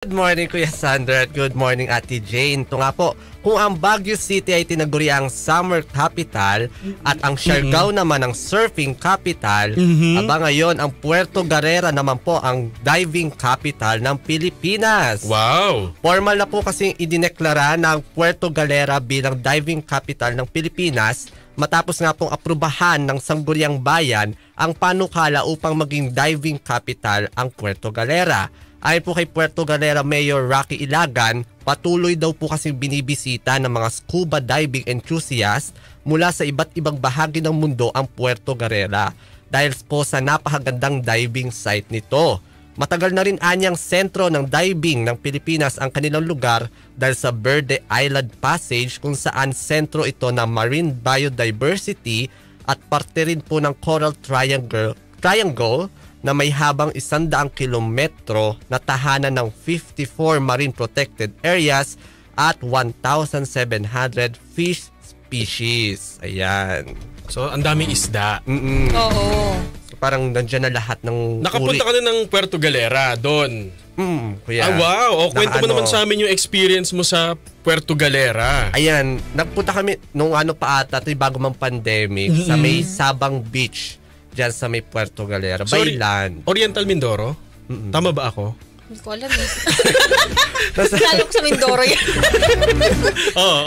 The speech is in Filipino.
Good morning Kuya Sandra at good morning Ate Jane. Ito nga po, kung ang Baguio City ay tinaguri ang summer capital at ang Siargao naman ang surfing capital, aba ngayon ang Puerto Galera naman po ang diving capital ng Pilipinas. Wow! Formal na po kasing idineklara ng Puerto Galera bilang diving capital ng Pilipinas matapos nga pong aprubahan ng Sangguniang Bayan ang panukala upang maging diving capital ang Puerto Galera. Ayon po kay Puerto Galera Mayor Rocky Ilagan, patuloy daw po kasing binibisita ng mga scuba diving enthusiasts mula sa iba't ibang bahagi ng mundo ang Puerto Galera dahil po sa napakagandang diving site nito. Matagal na rin anyang sentro ng diving ng Pilipinas ang kanilang lugar dahil sa Verde Island Passage kung saan sentro ito ng marine biodiversity at parte rin po ng Coral Triangle na may habang 100 kilometro na tahanan ng 54 marine protected areas at 1,700 fish species. Ayan. So, ang daming isda. Oo. So, parang nandiyan na lahat ng Nakapunta ka na ng Puerto Galera doon. Kuya. Ah, wow! O, kwento mo naman sa amin yung experience mo sa Puerto Galera. Ayan, nagpunta kami nung pa ata, bago mang pandemic, sa may Sabang Beach. Diyan sa may Puerto Galera. Sorry, Baylan. Oriental Mindoro? Tama ba ako? Hindi ko alam eh. Lalo ko sa Mindoro yan. Oo.